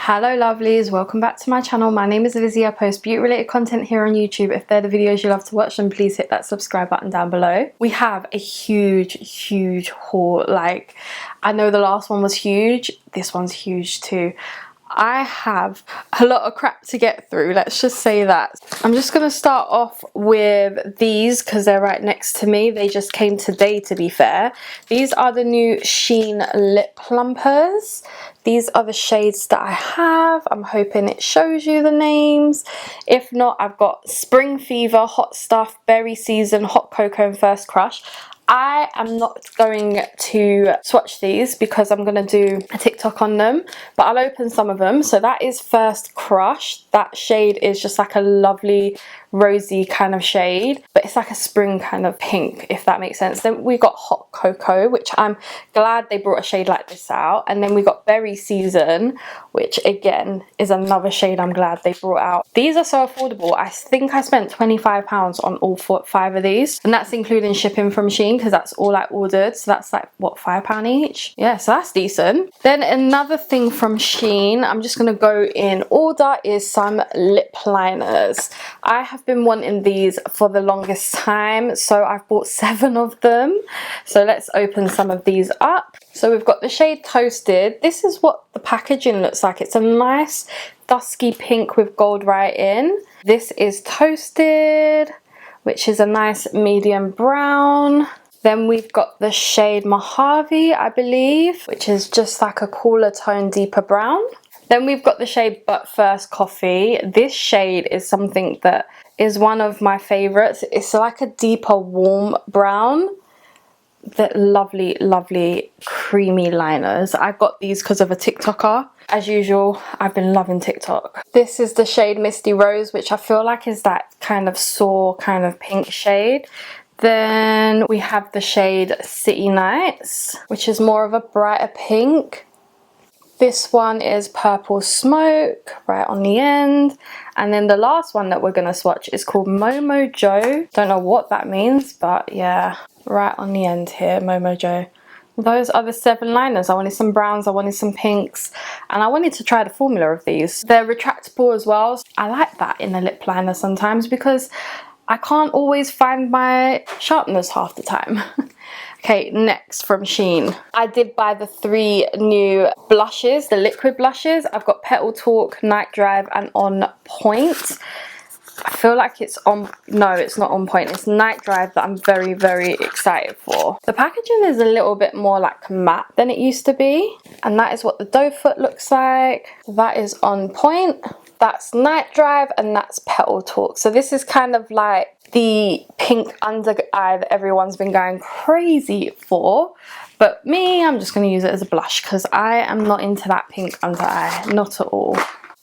Hello lovelies, welcome back to my channel. My name is Lizzie. I post beauty related content here on YouTube. If they're the videos you love to watch, then please hit that subscribe button down below. We have a huge haul. Like, I know the last one was huge, this one's huge too. I have a lot of crap to get through, let's just say that. I'm just going to start off with these because they're right next to me. They just came today, to be fair. These are the new Shein lip plumpers. These are the shades that I have. I'm hoping it shows you the names. If not, I've got Spring Fever, Hot Stuff, Berry Season, Hot Cocoa and First Crush. I am not going to swatch these because I'm going to do a TikTok on them, but I'll open some of them. So that is First Crush. That shade is just like a lovely rosy kind of shade, but it's like a spring kind of pink, if that makes sense. Then we got Hot Cocoa, which I'm glad they brought a shade like this out. And then we got Berry Season, which again is another shade I'm glad they brought out. These are so affordable. I think I spent £25 on all 5 of these, and that's including shipping from Shein because that's all I ordered. So that's like, what, £5 each? Yeah, so that's decent. Then another thing from Shein, I'm just going to go in order, is some lip liners. I have been wanting these for the longest time, so I've bought 7 of them. So let's open some of these up. So we've got the shade Toasted. This is what the packaging looks like. It's a nice dusky pink with gold writing. This is Toasted, which is a nice medium brown. Then we've got the shade Mojave, I believe, which is just like a cooler tone, deeper brown. Then we've got the shade But First Coffee. This shade is something that is one of my favorites. It's like a deeper warm brown. That lovely creamy liners. I got these because of a TikToker. As usual, I've been loving TikTok. This is the shade Misty Rose, which I feel like is that kind of sour kind of pink shade. Then we have the shade City Nights, which is more of a brighter pink. This one is Purple Smoke, right on the end. And then the last one that we're going to swatch is called Momo Joe. Don't know what that means, but yeah, right on the end here, Momo Joe. Those are the 7 liners. I wanted some browns, I wanted some pinks, and I wanted to try the formula of these. They're retractable as well. I like that in a lip liner sometimes because I can't always find my sharpness half the time. Okay, next from Shein. I did buy the 3 new blushes, the liquid blushes. I've got Petal Talk, Night Drive and On Point. I feel like it's on, no, it's not On Point. It's Night Drive that I'm very excited for. The packaging is a little bit more like matte than it used to be. And that is what the doe foot looks like. That is On Point. That's Night Drive and that's Petal Talk. So this is kind of like the pink under eye that everyone's been going crazy for. But me, I'm just going to use it as a blush because I am not into that pink under eye. Not at all.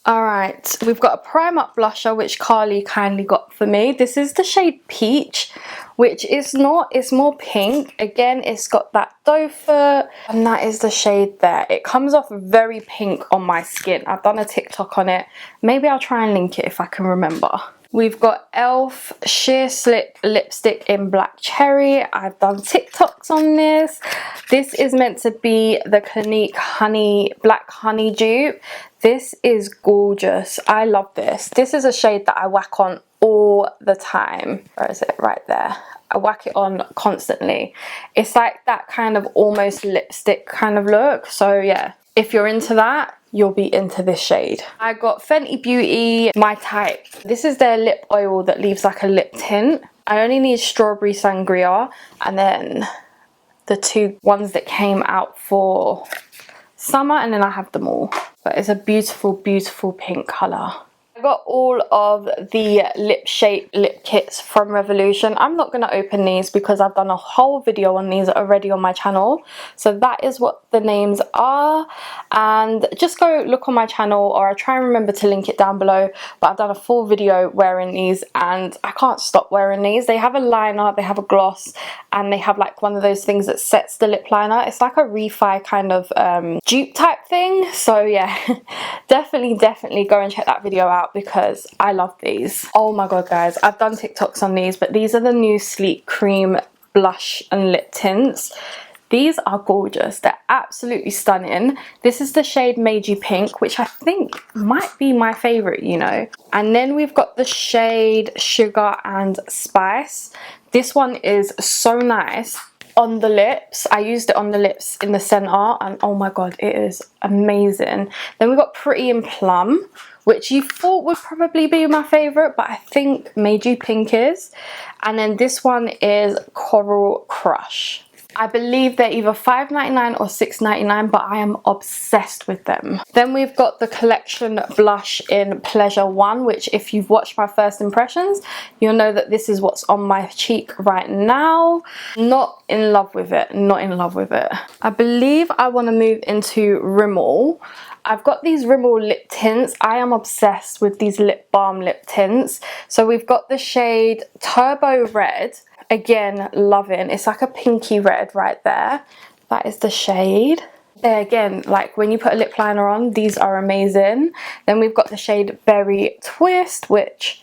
Alright, we've got a Prime Up blusher which Kylie kindly got for me. This is the shade Peach, which is not, it's more pink. Again, it's got that doe foot, and that is the shade there. It comes off very pink on my skin. I've done a TikTok on it. Maybe I'll try and link it if I can remember. We've got e.l.f. Sheer Slip Lipstick in Black Cherry. I've done TikToks on this. This is meant to be the Clinique Honey Black Honey dupe. This is gorgeous. I love this. This is a shade that I whack on all the time. Where is it? Right there. I whack it on constantly. It's like that kind of almost lipstick kind of look. So yeah, if you're into that, you'll be into this shade. I got Fenty Beauty, My Type. This is their lip oil that leaves like a lip tint. I only need Strawberry Sangria and then the 2 ones that came out for summer, and then I have them all. But it's a beautiful pink colour. I got all of the lip shape lip kits from Revolution. I'm not going to open these because I've done a whole video on these already on my channel. So that is what the names are. And just go look on my channel, or I'll try and remember to link it down below. But I've done a full video wearing these and I can't stop wearing these. They have a liner, they have a gloss, and they have like one of those things that sets the lip liner. It's like a refi kind of dupe type thing. So yeah, definitely go and check that video out because I love these. Oh my god guys, I've done TikToks on these, but these are the new Sleek Cream blush and lip tints. These are gorgeous. They're absolutely stunning. This is the shade Made You Pink, which I think might be my favorite, you know. And then we've got the shade Sugar and Spice. This one is so nice on the lips. I used it on the lips in the center, and oh my god, it is amazing. Then we've got Pretty and Plum, which you thought would probably be my favorite, but I think Made You Pink is. And then this one is Coral Crush. I believe they're either $5.99 or $6.99, but I am obsessed with them. Then we've got the collection blush in Pleasure One, which if you've watched my first impressions, you'll know that this is what's on my cheek right now. Not in love with it, not in love with it. I believe I want to move into Rimmel. I've got these Rimmel lip tints. I am obsessed with these lip balm lip tints. So we've got the shade Turbo Red. Again, loving. It's like a pinky red right there. That is the shade. There again, like when you put a lip liner on, these are amazing. Then we've got the shade Berry Twist, which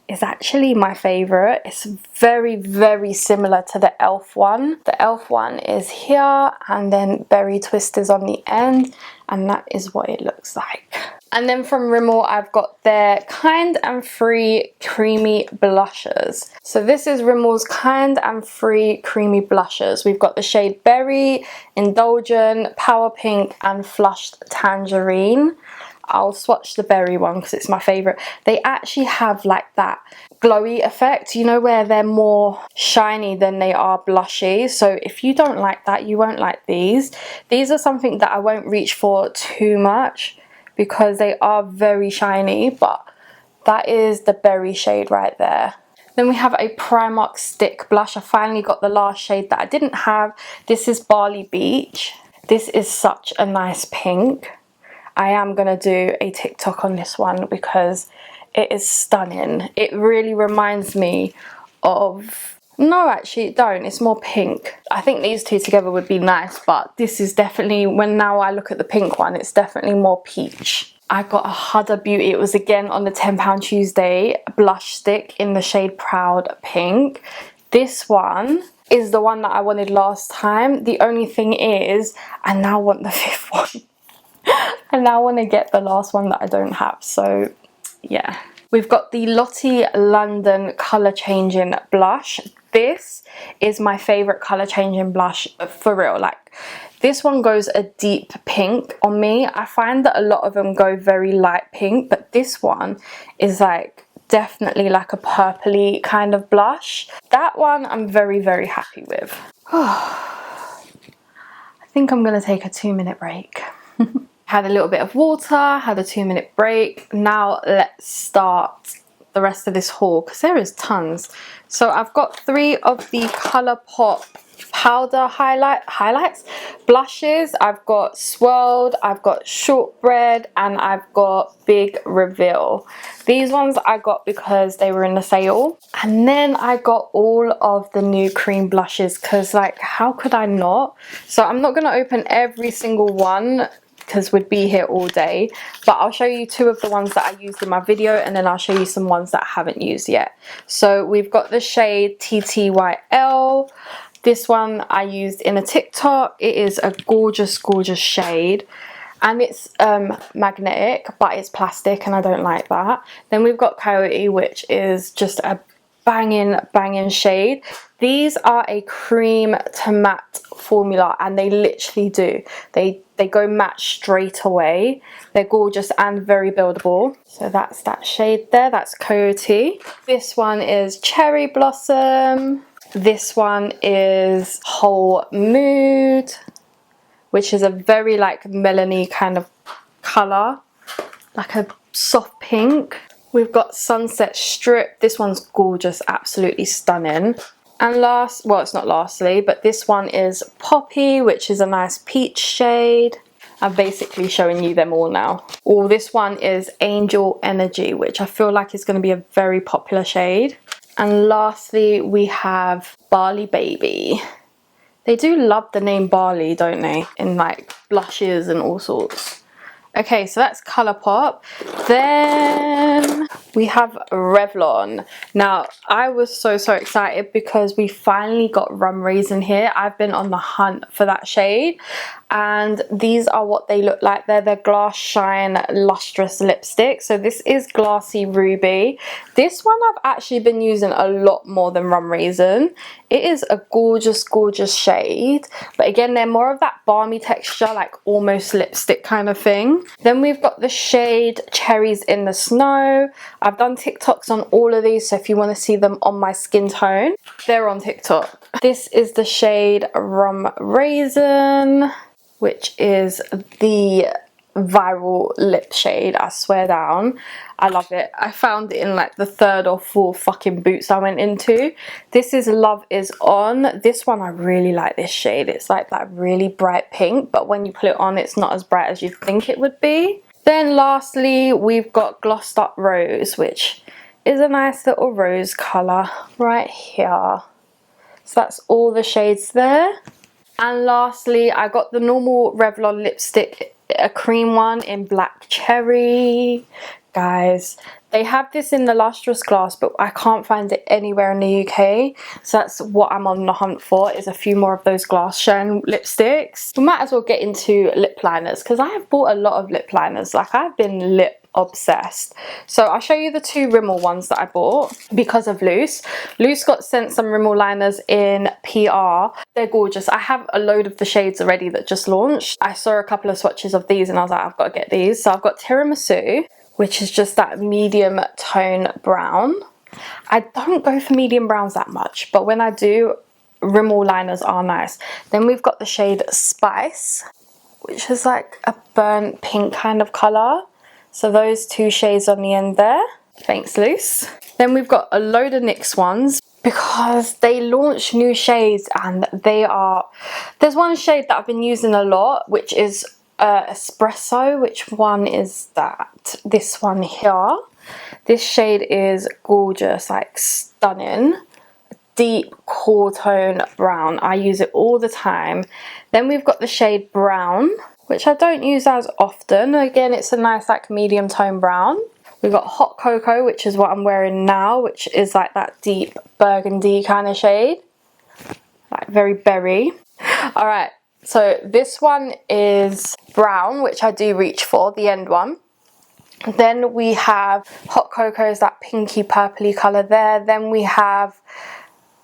is actually my favorite. It's very, very similar to the e.l.f. one. The e.l.f. one is here, and then Berry Twist is on the end, and that is what it looks like. And then from Rimmel, I've got their Kind and Free Creamy Blushes. So this is Rimmel's Kind and Free Creamy Blushes. We've got the shade Berry, Indulgent, Power Pink, and Flushed Tangerine. I'll swatch the berry one because it's my favorite. They actually have like that glowy effect, you know, where they're more shiny than they are blushy. So if you don't like that, you won't like these. These are something that I won't reach for too much because they are very shiny, but that is the berry shade right there. Then we have a Primark stick blush. I finally got the last shade that I didn't have. This is Barley Beach. This is such a nice pink. I am going to do a TikTok on this one because it is stunning. It really reminds me of... No, actually, don't. It's more pink. I think these two together would be nice, but this is definitely... When now I look at the pink one, it's definitely more peach. I got a Huda Beauty. It was again on the £10 Tuesday blush stick in the shade Proud Pink. This one is the one that I wanted last time. The only thing is, I now want the fifth one. I now want to get the last one that I don't have, so yeah. We've got the Lottie London Colour Changing Blush. This is my favourite colour changing blush for real. Like, this one goes a deep pink on me. I find that a lot of them go very light pink, but this one is like definitely like a purpley kind of blush. That one I'm very, very happy with. I think I'm going to take a 2-minute break. Had a little bit of water, had a 2-minute break. Now let's start the rest of this haul because there is tons. So I've got 3 of the Colourpop powder highlights blushes. I've got Swirled, I've got Shortbread, and I've got Big Reveal. These ones I got because they were in the sale. And then I got all of the new cream blushes because, like, how could I not? So I'm not going to open every single one because we'd be here all day, but I'll show you 2 of the ones that I used in my video, and then I'll show you some ones that I haven't used yet. So we've got the shade TTYL. This one I used in a TikTok. It is a gorgeous, gorgeous shade, and it's magnetic, but it's plastic, and I don't like that. Then we've got Coyote, which is just a banging shade. These are a cream to matte formula, and they literally do. They go matte straight away. They're gorgeous and very buildable. So that's that shade there. That's Coyote. This one is Cherry Blossom. This one is Whole Mood, which is a very like melony kind of colour, like a soft pink. We've got Sunset Strip. This one's gorgeous, absolutely stunning. And last, well, it's not lastly, but this one is Poppy, which is a nice peach shade. I'm basically showing you them all now. Oh, this one is Angel Energy, which I feel like is going to be a very popular shade. And lastly, we have Barley Baby. They do love the name Barley, don't they? In like blushes and all sorts. Okay, so that's Colourpop. Then we have Revlon. Now, I was so excited because we finally got Rum Raisin here. I've been on the hunt for that shade, and these are what they look like. They're the Glass Shine Lustrous Lipstick. So this is Glassy Ruby. This one I've actually been using a lot more than Rum Raisin. It is a gorgeous shade, but again, they're more of that balmy texture, like almost lipstick kind of thing. Then we've got the shade Cherries in the Snow. I've done TikToks on all of these, so if you want to see them on my skin tone, they're on TikTok. This is the shade Rum Raisin, which is the viral lip shade, I swear down. I love it. I found it in like the 3rd or 4th fucking Boots I went into. This is Love Is On. This one, I really like this shade. It's like that really bright pink, but when you put it on, it's not as bright as you think it would be. Then lastly, we've got Glossed Up Rose, which is a nice little rose colour right here. So that's all the shades there. And lastly, I got the normal Revlon lipstick, a cream one in Black Cherry. Guys, they have this in the lustrous glass, but I can't find it anywhere in the UK. So that's what I'm on the hunt for, is a few more of those Glass Shine lipsticks. We might as well get into lip liners, because I have bought a lot of lip liners. Like, I've been lip obsessed. So I'll show you the 2 Rimmel ones that I bought because of Loose. Loose got sent some Rimmel liners in PR. They're gorgeous. I have a load of the shades already that just launched. I saw a couple of swatches of these and I was like, I've got to get these. So I've got Tiramisu, which is just that medium tone brown. I don't go for medium browns that much, but when I do, Rimmel liners are nice. Then we've got the shade Spice, which is like a burnt pink kind of colour. So those 2 shades on the end there. Thanks, Loose. Then we've got a load of NYX ones, because they launch new shades, and they are... There's one shade that I've been using a lot, which is Espresso. Which one is that? This one here. This shade is gorgeous, like stunning. Deep cool tone brown. I use it all the time. Then we've got the shade Brown, which I don't use as often. Again, it's a nice like medium tone brown. We've got Hot Cocoa, which is what I'm wearing now, which is like that deep burgundy kind of shade. Like very berry. Alright, so this one is Brown, which I do reach for, the end one. Then we have Hot Cocoa, is that pinky purpley colour there. Then we have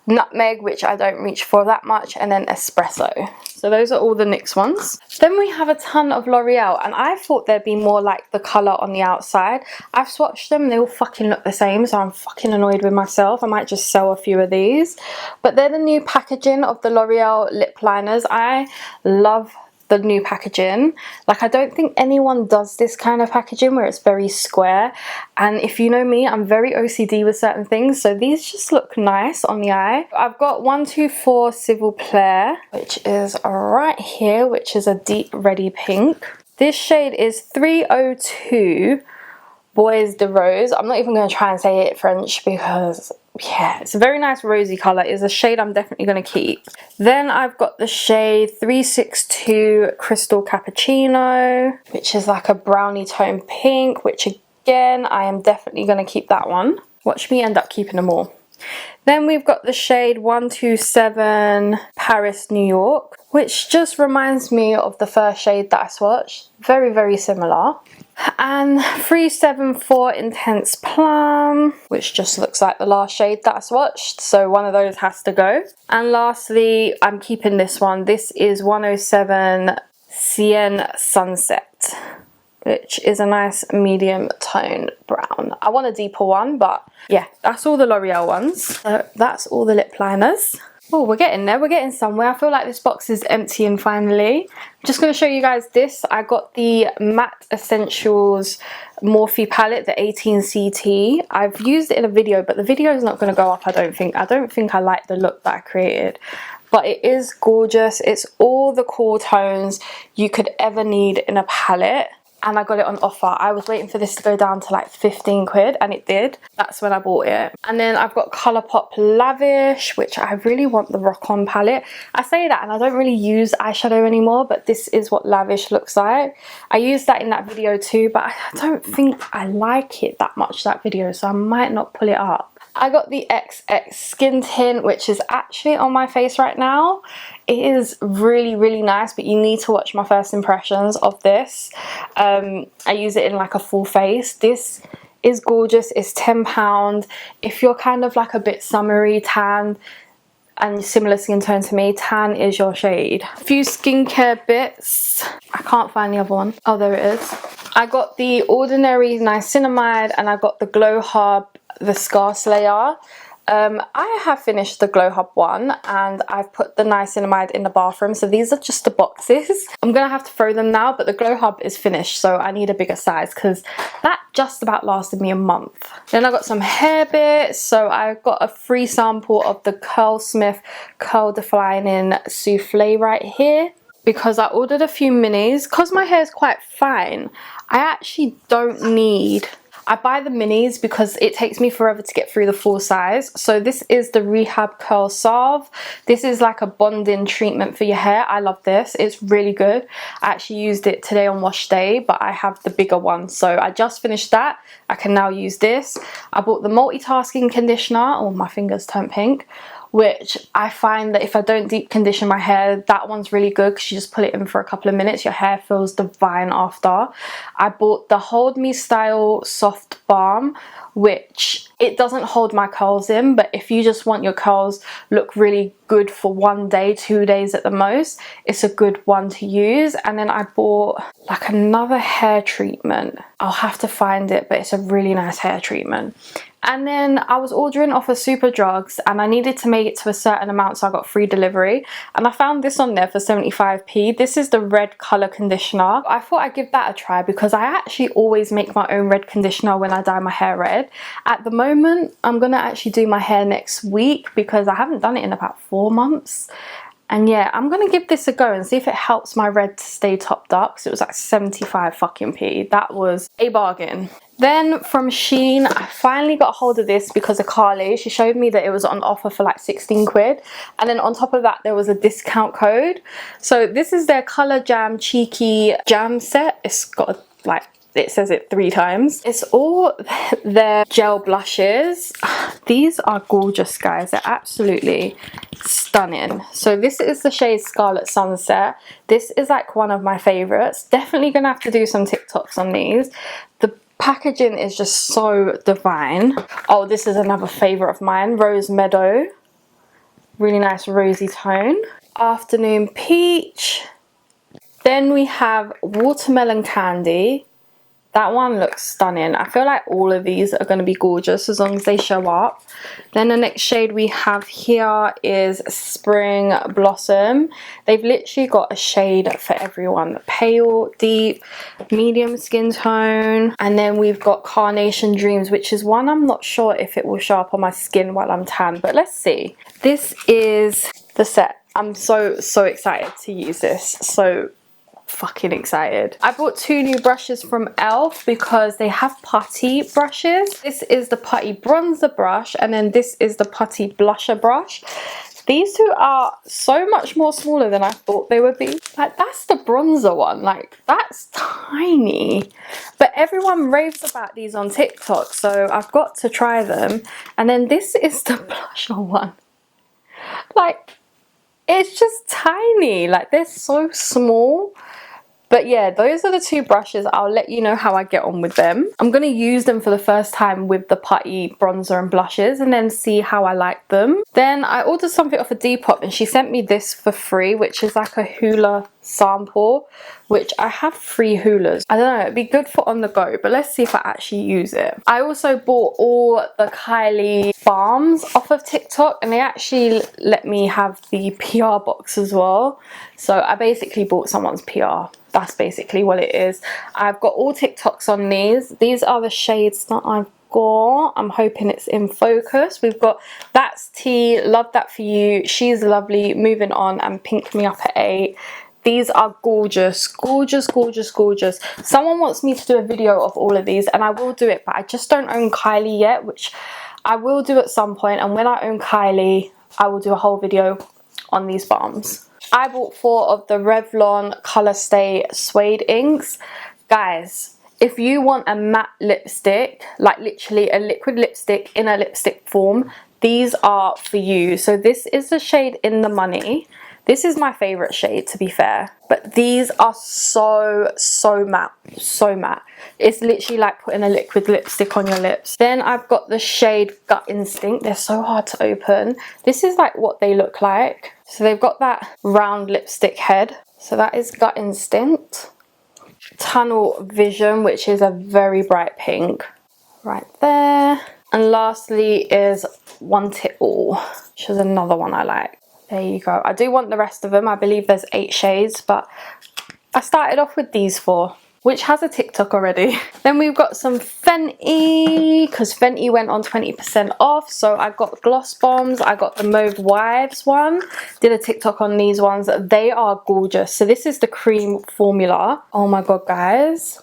Nutmeg, which I don't reach for that much, and then Espresso. So those are all the NYX ones. Then we have a ton of L'Oreal, and I thought there'd be more like the colour on the outside. I've swatched them, they all fucking look the same, so I'm fucking annoyed with myself. I might just sell a few of these. But they're the new packaging of the L'Oreal lip liners. I love the new packaging. Like, I don't think anyone does this kind of packaging where it's very square, and if you know me, I'm very OCD with certain things, so these just look nice on the eye. I've got 124 S'il vous plaît, which is right here, which is a deep reddy pink. This shade is 302 Bois de Rose. I'm not even going to try and say it French because, yeah, it's a very nice rosy colour. It's a shade I'm definitely going to keep. Then I've got the shade 362 Crystal Cappuccino, which is like a brownie tone pink, which again, I am definitely going to keep that one. Watch me end up keeping them all. Then we've got the shade 127 Paris, New York, which just reminds me of the first shade that I swatched. Very similar. And 374 Intense Plum, which just looks like the last shade that I swatched, so one of those has to go. And lastly, I'm keeping this one. This is 107 Cien Sunset, which is a nice medium tone brown. I want a deeper one, but yeah, that's all the L'Oreal ones. So that's all the lip liners. Oh, we're getting there, we're getting somewhere. I feel like this box is emptying finally. I'm just going to show you guys this. I got the Matte Essentials Morphe palette, the 18CT. I've used it in a video, but the video is not going to go up, I don't think. I don't think I like the look that I created. But it is gorgeous. It's all the cool tones you could ever need in a palette. and I got it on offer. I was waiting for this to go down to like 15 quid and it did. That's when I bought it. And then I've got Colourpop Lavish, which I really want the Rock On palette. I say that and I don't really use eyeshadow anymore, but this is what Lavish looks like. I used that in that video too, but I don't think I like it that much, that video, so I might not pull it up. I got the XX Skin Tint, which is actually on my face right now. It is really, really nice, but you need to watch my first impressions of this. I use it in like a full face. This is gorgeous. It's £10. If you're kind of like a bit summery, tan, and similar skin tone to me, tan is your shade. A few skincare bits. I can't find the other one. Oh, there it is. I got the Ordinary Niacinamide and I got the Glow Hub, the Scar Slayer. I have finished the Glow Hub one and I've put the niacinamide in the bathroom, so these are just the boxes. I'm gonna have to throw them now, but the Glow Hub is finished, so I need a bigger size because that just about lasted me a month. Then I got some hair bits, so I got a free sample of the Curlsmith Curl Defining Souffle right here, because I ordered a few minis. Because my hair is quite fine, I actually don't need... I buy the minis because it takes me forever to get through the full size. So this is the Rehab Curl Salve. This is like a bonding treatment for your hair. I love this. It's really good. I actually used it today on wash day, but I have the bigger one. So I just finished that. I can now use this. I bought the multitasking conditioner. Oh, my fingers turned pink. Which I find that if I don't deep condition my hair, that one's really good because you just put it in for a couple of minutes. Your hair feels divine after. I bought the Hold Me Style Soft Balm, which it doesn't hold my curls in, but if you just want your curls look really good for 1 day, 2 days at the most, it's a good one to use. And then I bought like another hair treatment. I'll have to find it, but it's a really nice hair treatment. And then I was ordering off of Superdrugs and I needed to make it to a certain amount, so I got free delivery. And I found this on there for 75p. This is the red colour conditioner. I thought I'd give that a try because I actually always make my own red conditioner when I dye my hair red. At the moment, I'm going to actually do my hair next week because I haven't done it in about 4 months. And yeah, I'm going to give this a go and see if it helps my red to stay topped up, because it was like 75 fucking p. That was a bargain. Then from Shein, I finally got a hold of this because of Kylie. She showed me that it was on offer for like 16 quid. And then on top of that, there was a discount code. So this is their Colour Jam Cheeky Jam Set. It's got like... it says it 3 times. It's all their gel blushes. These are gorgeous, guys. They're absolutely stunning. So this is the shade Scarlet Sunset. This is like one of my favorites. Definitely gonna have to do some TikToks on these. The packaging is just so divine. Oh, this is another favorite of mine, Rose Meadow. Really nice rosy tone. Afternoon Peach. Then we have Watermelon Candy. That one looks stunning. I feel like all of these are going to be gorgeous as long as they show up. Then the next shade we have here is Spring Blossom. They've literally got a shade for everyone. Pale, deep, medium skin tone. And then we've got Carnation Dreams, which is one I'm not sure if it will show up on my skin while I'm tan. But let's see. This is the set. I'm so excited to use this. So fucking excited. I bought 2 new brushes from ELF because they have putty brushes. This is the putty bronzer brush and then this is the putty blusher brush. These two are so much more smaller than I thought they would be. Like, that's the bronzer one. Like, that's tiny. But everyone raves about these on TikTok, so I've got to try them. And then this is the blusher one. Like, it's just tiny. Like, they're so small. But yeah, those are the 2 brushes. I'll let you know how I get on with them. I'm going to use them for the first time with the putty bronzer and blushes and then see how I like them. Then I ordered something off of Depop and she sent me this for free, which is like a hula sample, which I have 3 hulas. I don't know, it'd be good for on the go, but let's see if I actually use it. I also bought all the Kylie balms off of TikTok and they actually let me have the PR box as well. So I basically bought someone's PR. That's basically what it is. I've got all TikToks on these. These are the shades that I've got. I'm hoping it's in focus. We've got That's Tea, Love That For You, She's Lovely, Moving On, and Pink Me Up at 8. These are gorgeous, gorgeous, gorgeous, gorgeous. Someone wants me to do a video of all of these, and I will do it, but I just don't own Kylie yet, which I will do at some point. And when I own Kylie, I will do a whole video on these balms. I bought 4 of the Revlon Colour Stay Suede inks. Guys, if you want a matte lipstick, like literally a liquid lipstick in a lipstick form, these are for you. So this is the shade In the Money. This is my favorite shade, to be fair, but these are so matte, so matte. It's literally like putting a liquid lipstick on your lips. Then I've got the shade Gut Instinct. They're so hard to open. This is like what they look like. So they've got that round lipstick head. So that is Gut Instinct. Tunnel Vision, which is a very bright pink right there. And lastly is Want It All, which is another one I like. There you go. I do want the rest of them. I believe there's 8 shades, but I started off with these 4, which has a TikTok already. Then we've got some Fenty, because Fenty went on 20% off. So I got gloss bombs. I got the Mauve Wives one. Did a TikTok on these ones. They are gorgeous. So this is the cream formula. Oh my god, guys.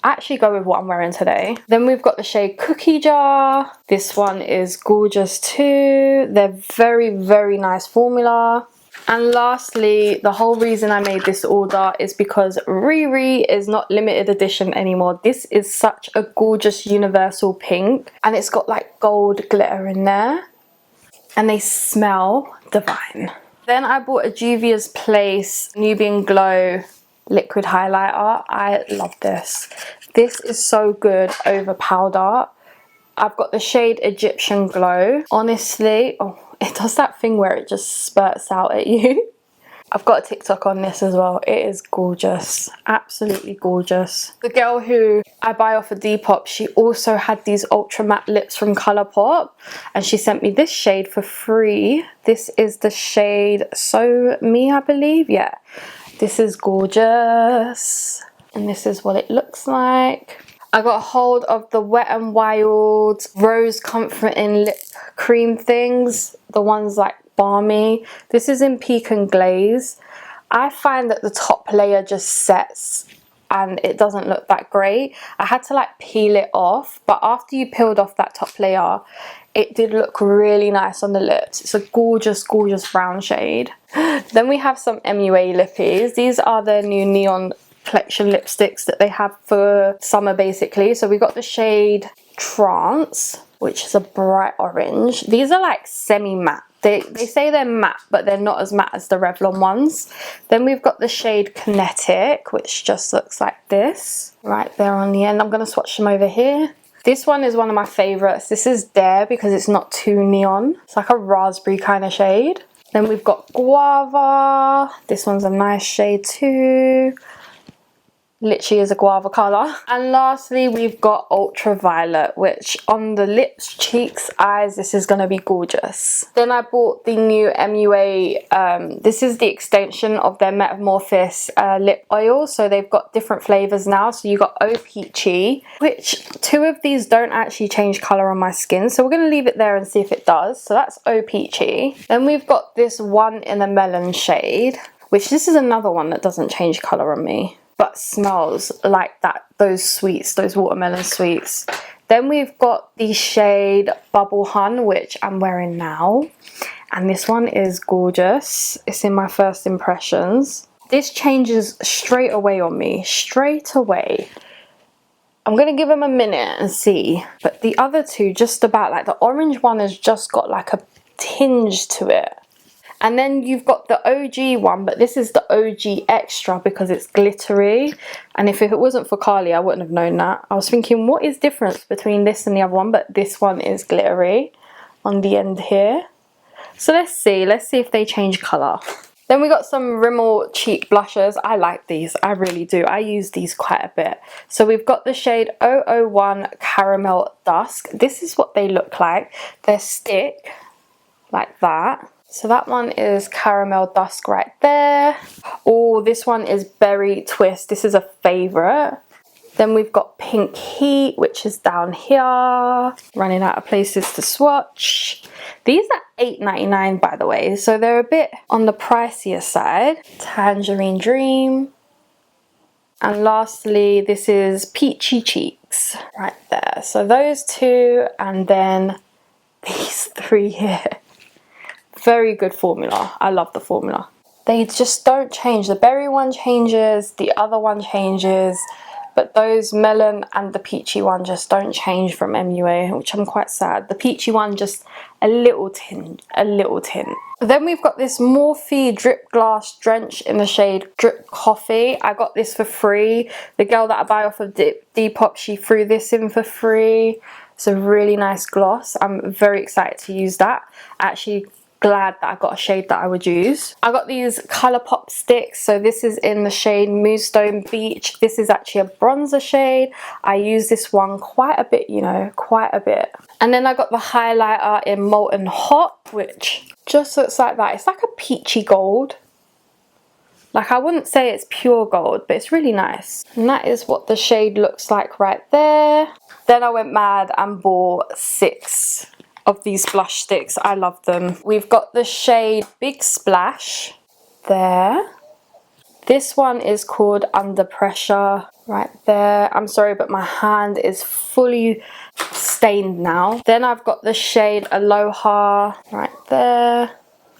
I actually go with what I'm wearing today. Then we've got the shade Cookie Jar. This one is gorgeous too. They're very, very nice formula. And lastly, the whole reason I made this order is because Riri is not limited edition anymore. This is such a gorgeous universal pink, and it's got like gold glitter in there, and they smell divine. Then I bought a Juvia's Place Nubian Glow liquid highlighter. I love this. This is so good over powder. I've got the shade Egyptian Glow. Honestly, oh, it does that thing where it just spurts out at you. I've got a TikTok on this as well. It is gorgeous. Absolutely gorgeous. The girl who I buy off of Depop, she also had these ultra matte lips from Colourpop, and she sent me this shade for free. This is the shade So Me, I believe. Yeah. This is gorgeous, and this is what it looks like. I got a hold of the Wet n Wild Rose Comforting Lip Cream things, the ones like balmy. This is in Pecan Glaze. I find that the top layer just sets and it doesn't look that great. I had to like peel it off, but after you peeled off that top layer, it did look really nice on the lips. It's a gorgeous, gorgeous brown shade. Then we have some MUA lippies. These are their new Neon collection lipsticks that they have for summer basically. So we got the shade Trance, which is a bright orange. These are like semi-matte. They say they're matte, but they're not as matte as the Revlon ones. Then we've got the shade Kinetic, which just looks like this right there on the end. I'm going to swatch them over here. This one is one of my favorites. This is Dare because it's not too neon. It's like a raspberry kind of shade. Then we've got Guava. This one's a nice shade too. Literally is a guava colour. And lastly, we've got Ultraviolet, which on the lips, cheeks, eyes, this is going to be gorgeous. Then I bought the new MUA, this is the extension of their Metamorphosis lip oil. So they've got different flavours now. So you got Oh Peachy, which 2 of these don't actually change colour on my skin. So we're going to leave it there and see if it does. So that's Oh Peachy. Then we've got this one in a melon shade, which this is another one that doesn't change colour on me, but smells like that, those sweets, those watermelon sweets. Then we've got the shade Bubble Hun, which I'm wearing now. And this one is gorgeous. It's in my first impressions. This changes straight away on me, straight away. I'm gonna give them a minute and see. But the other 2, just about, like the orange one has just got like a tinge to it. And then you've got the OG one, but this is the OG extra because it's glittery. And if it wasn't for Kylie, I wouldn't have known that. I was thinking, what is difference between this and the other one? But this one is glittery on the end here. So let's see if they change colour. Then we got some Rimmel cheek blushes. I like these, I really do. I use these quite a bit. So we've got the shade 001 Caramel Dusk. This is what they look like. They're stick like that. So that one is Caramel Dusk right there. Oh, this one is Berry Twist. This is a favourite. Then we've got Pink Heat, which is down here. Running out of places to swatch. These are $8.99 by the way, so they're a bit on the pricier side. Tangerine Dream. And lastly, this is Peachy Cheeks right there. So those two, and then these three here. Very good formula. I love the formula. They just don't change. The berry one changes, the other one changes, but those melon and the peachy one just don't change from MUA, which I'm quite sad. The peachy one just a little tint, a little tint. Then we've got this Morphe Drip Glass Drench in the shade Drip Coffee. I got this for free. The girl that I buy off of Depop, she threw this in for free. It's a really nice gloss. I'm very excited to use that. Actually, glad that I got a shade that I would use. I got these Colourpop sticks. So this is in the shade Moonstone Beach. This is actually a bronzer shade. I use this one quite a bit, you know, quite a bit. And then I got the highlighter in Molten Hot, which just looks like that. It's like a peachy gold. Like, I wouldn't say it's pure gold, but it's really nice. And that is what the shade looks like right there. Then I went mad and bought 6 of these blush sticks. I love them. We've got the shade Big Splash there. This one is called Under Pressure right there. I'm sorry, but my hand is fully stained now. Then I've got the shade Aloha right there.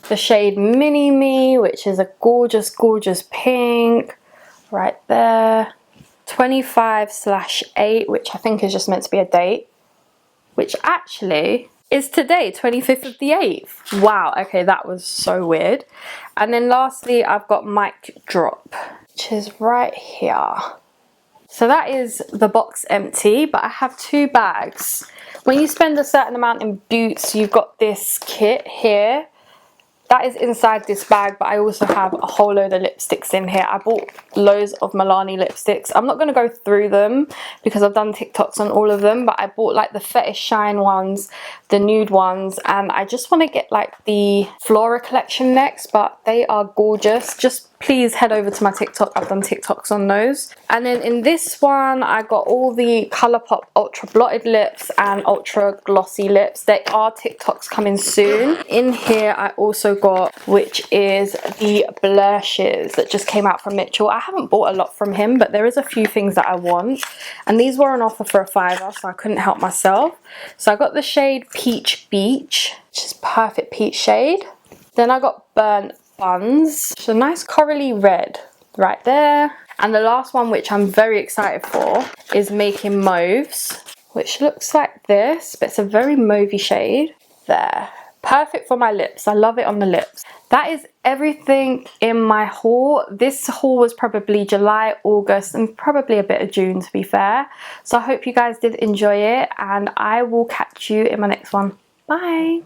The shade Mini Me, which is a gorgeous, gorgeous pink right there. 25/8, which I think is just meant to be a date, which actually is today, 25th of the 8th. Wow, okay, that was so weird. And then lastly, I've got Mic Drop, which is right here. So that is the box empty, but I have 2 bags. When you spend a certain amount in Boots, you've got this kit here. That is inside this bag, but I also have a whole load of lipsticks in here. I bought loads of Milani lipsticks. I'm not going to go through them because I've done TikToks on all of them, but I bought like the Fetish Shine ones, the nude ones, and I just want to get like the Flora collection next, but they are gorgeous. Just please head over to my TikTok. I've done TikToks on those. And then in this one, I got all the Colourpop Ultra Blotted Lips and Ultra Glossy Lips. They are TikToks coming soon. In here, I also got, which is the blushes that just came out from Mitchell. I haven't bought a lot from him, but there is a few things that I want. And these were on offer for a $5, so I couldn't help myself. So I got the shade Peach Beach, which is perfect peach shade. Then I got Burnt Buns. It's a nice corally red right there. And the last one, which I'm very excited for, is Making Mauves, which looks like this, but it's a very mauvey shade there. Perfect for my lips. I love it on the lips. That is everything in my haul. This haul was probably July, August, and probably a bit of June, to be fair. So I hope you guys did enjoy it, and I will catch you in my next one. Bye.